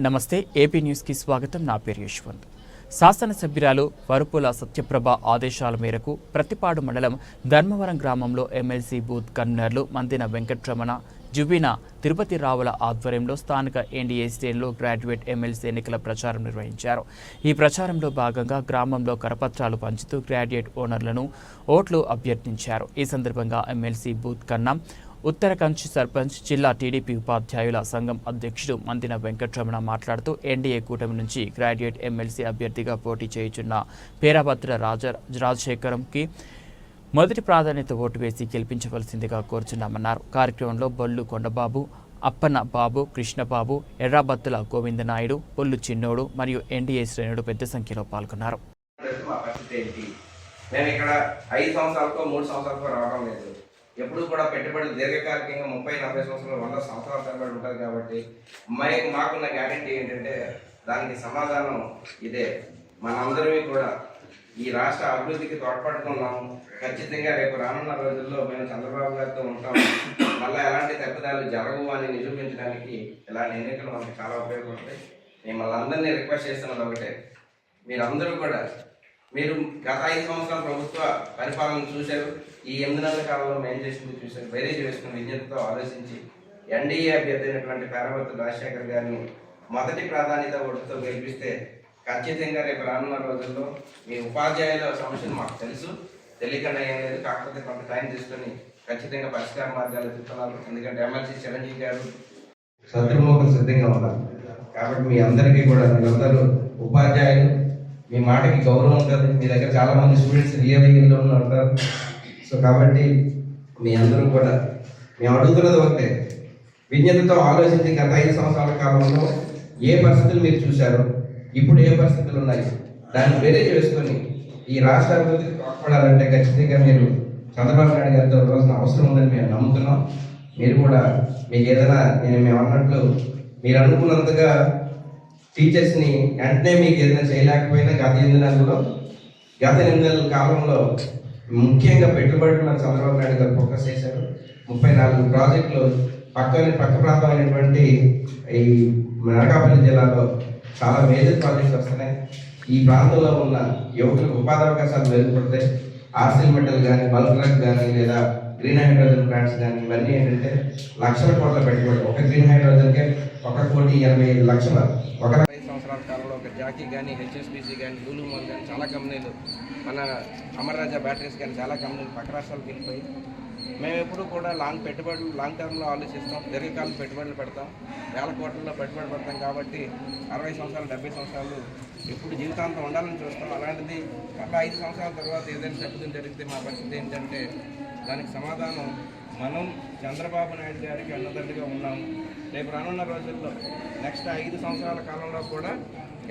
నమస్తే ఏపీ న్యూస్కి స్వాగతం. నా పేరు యశ్వంత్. శాసనసభ్యురాలు వరుపుల సత్యప్రభ ఆదేశాల మేరకు ప్రతిపాడు మండలం ధర్మవరం గ్రామంలో ఎమ్మెల్సీ బూత్ కన్వీనర్లు మందిన వెంకట్రమణ, జుబీనా తిరుపతి రావుల ఆధ్వర్యంలో స్థానిక ఎన్డీఏ శ్రేణులు గ్రాడ్యుయేట్ ఎమ్మెల్సీ ఎన్నికల ప్రచారం నిర్వహించారు. ఈ ప్రచారంలో భాగంగా గ్రామంలో కరపత్రాలు పంచుతూ గ్రాడ్యుయేట్ ఓనర్లను ఓట్లు అభ్యర్థించారు. ఈ సందర్భంగా ఎమ్మెల్సీ బూత్ కన్నా ఉత్తరకంచి సర్పంచ్, జిల్లా టీడీపీ ఉపాధ్యాయుల సంఘం అధ్యక్షుడు మందిన వెంకట్రమణ మాట్లాడుతూ ఎన్డీఏ కూటమి నుంచి గ్రాడ్యుయేట్ ఎమ్మెల్సీ అభ్యర్థిగా పోటీ చేయుచున్న పేరాభద్ర రాజశేఖరంకి మొదటి ప్రాధాన్యత ఓటు వేసి గెలిపించవలసిందిగా కోరుచున్నామన్నారు. కార్యక్రమంలో బొల్లు కొండబాబు, అప్పన్న బాబు, కృష్ణబాబు, ఎర్రాబత్తుల గోవిందనాయుడు, పొల్లు చిన్నోడు మరియు ఎన్డీఏ శ్రేణులు పెద్ద సంఖ్యలో పాల్గొన్నారు. ఎప్పుడు కూడా పెట్టుబడులు దీర్ఘకాలికంగా 30-40 సంవత్సరాలు 100 సంవత్సరాల తరబడి ఉంటుంది కాబట్టి మాకున్న గ్యారెంటీ ఏంటంటే దానికి సమాధానం ఇదే. మనందరమీ కూడా ఈ రాష్ట్ర అభివృద్ధికి తోడ్పడుతున్నాము. ఖచ్చితంగా రేపు రానున్న రోజుల్లో మేము చంద్రబాబు గారితో ఉంటాము. మళ్ళీ ఎలాంటి తప్పిదాలు జరగవు అని నిరూపించడానికి ఇలాంటి ఎన్నికలు మనకు చాలా ఉపయోగపడతాయి. మిమ్మల్ని అందరినీ రిక్వెస్ట్ చేస్తున్నది ఒకటే, మీరందరూ కూడా మీరు గత 5 సంవత్సరాల ప్రభుత్వ పరిపాలన చూశారు. ఈ 8 నెలల కాలంలో మేము చేసింది చూశారు. బేరీజ్ వేసుకున్న విజ్ఞతతో ఆలోచించి ఎన్డీఏ అభ్యర్థి అయినటువంటి పేరాభద్ర రాజశేఖర్ గారిని మొదటి ప్రాధాన్యత ఓటుతో గెలిపిస్తే ఖచ్చితంగా రేపు రానున్న రోజుల్లో మీ ఉపాధ్యాయుల సమస్యలు మాకు తెలుసు, తెలియకుండా ఏం లేదు. కాకపోతే కొంత టైం తీసుకొని ఖచ్చితంగా పరిష్కార మార్గాలు చెప్తున్నారు. ఎందుకంటే ఎమ్మెల్సీ చిరంజీవి గారు శత్రుమోహం సిద్ధంగా ఉన్నారు. కాబట్టి మీ అందరికీ కూడా మీరందరూ ఉపాధ్యాయులు, మీ మాటకి గౌరవం ఉంటుంది. మీ దగ్గర చాలా మంది స్టూడెంట్స్ రియల్ ఉంటారు. సో కాబట్టి మీ అందరూ కూడా మేము అడుగుతున్నది ఒకటే, విజ్ఞతతో ఆలోచించి గత 5 సంవత్సరాల కాలంలో ఏ పరిస్థితులు మీరు చూశారో, ఇప్పుడు ఏ పరిస్థితులు ఉన్నాయి, దాన్ని వేరే చేసుకొని ఈ రాష్ట్ర అభివృద్ధికి తోడ్పడాలంటే ఖచ్చితంగా మీరు చంద్రబాబు నాయుడు గారితో రావాల్సిన అవసరం ఉందని మేము నమ్ముతున్నాం. మీరు కూడా మీకు ఏదైనా మేము అన్నట్లు మీరు అనుకున్నంతగా టీచర్స్ని వెంటనే మీకు ఏదైనా చేయలేకపోయినా గత 8 నెలల కాలంలో ముఖ్యంగా పెట్టుబడులు మన చంద్రబాబు నాయుడు గారు ఫోకస్ చేశారు. 34 ప్రాజెక్టులు పక్క ప్రాంతమైనటువంటి ఈ అనకాపల్లి జిల్లాలో చాలా మేజర్ ప్రాజెక్ట్స్ వస్తున్నాయి. ఈ ప్రాంతంలో ఉన్న యువకులకు ఉపాధి అవకాశాలు మెరుగుపడతాయి. ఆర్సిల్ మెటల్ కానీ, బల్క్ డ్రగ్ కానీ, లేదా గ్రీన్ హైడ్రోజన్ ప్లాంట్స్ కానీ, ఇవన్నీ ఏంటంటే లక్షల కోట్ల పెట్టుబడి. ఒక గ్రీన్ హైడ్రోజన్కే 1,85,00,000. ఒక 5 సంవత్సరాల కాలంలో ఒక జాకీ కానీ, హెచ్ఎస్బీసీ కానీ, లూలు మాల్ కానీ చాలా కంపెనీలు, మన అమర్ రాజా బ్యాటరీస్ కానీ చాలా కంపెనీలు పక్క రాష్ట్రాలకు వెళ్ళిపోయి, మేము ఎప్పుడు కూడా లాంగ్ టర్మ్లో ఆలోచిస్తాం. దీర్ఘకాలం పెట్టుబడులు పెడతాం, వేల కోట్లలో పెట్టుబడి పెడతాం. కాబట్టి 60 సంవత్సరాలు 70 సంవత్సరాలు ఎప్పుడు జీవితాంతం ఉండాలని చూస్తాం. అలాంటిది గత 5 సంవత్సరాల తర్వాత ఏదైనా తప్పుదం జరిగితే మా పరిస్థితి ఏంటంటే దానికి సమాధానం మనం చంద్రబాబు నాయుడు గారికి అన్నదండగా ఉన్నాము. రేపు రానున్న రోజుల్లో నెక్స్ట్ 5 సంవత్సరాల కాలంలో కూడా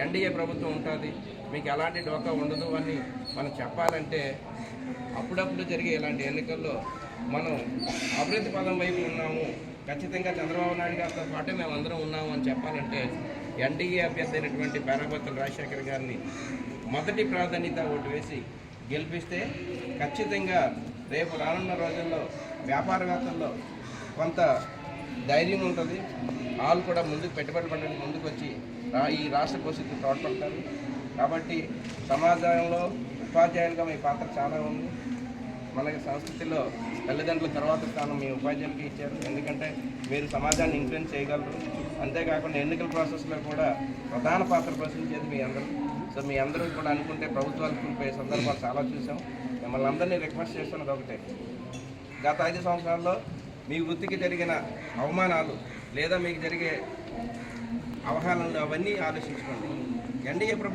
ఎన్డీఏ ప్రభుత్వం ఉంటుంది, మీకు ఎలాంటి డోకా ఉండదు అని మనం చెప్పాలంటే అప్పుడప్పుడు జరిగే ఇలాంటి ఎన్నికల్లో మనం అభివృద్ధి పదం వైపు ఉన్నాము, ఖచ్చితంగా చంద్రబాబు నాయుడు గారితో పాటే మేము అందరం ఉన్నాము అని చెప్పాలంటే ఎన్డీఏ అభ్యర్థి అయినటువంటి పేరాభద్ర రాజశేఖర్ గారిని మొదటి ప్రాధాన్యత ఓటు వేసి గెలిపిస్తే ఖచ్చితంగా రేపు రానున్న రోజుల్లో వ్యాపారవేత్తల్లో కొంత ధైర్యం ఉంటుంది. వాళ్ళు కూడా ముందుకు పెట్టుబడి పెట్టడానికి ముందుకు వచ్చి ఈ రాష్ట్ర భవిష్యత్తుకు తోడ్పడతారు. కాబట్టి సమాజంలో ఉపాధ్యాయులుగా మీ పాత్ర చాలా ఉంది. మనకి సంస్కృతిలో తల్లిదండ్రుల తర్వాత స్థానం మీ ఉపాధ్యాయులకి ఇచ్చారు. ఎందుకంటే మీరు సమాజాన్ని ఇన్ఫ్లుయెన్స్ చేయగలరు. అంతేకాకుండా ఎన్నికల ప్రాసెస్లో కూడా ప్రధాన పాత్ర పోషించేది మీ అందరూ. సో మీ అందరూ కూడా అనుకుంటే ప్రభుత్వాలు కూలిపోయే సందర్భాలు చాలా చూసాం. మిమ్మల్ని అందరినీ రిక్వెస్ట్ చేస్తున్నది ఒకటే, గత 5 సంవత్సరాల్లో మీ వృత్తికి జరిగిన అవమానాలు లేదా మీకు జరిగే అవహేళనలు అవన్నీ ఆలోచించుకోండి. ఎన్డీఏ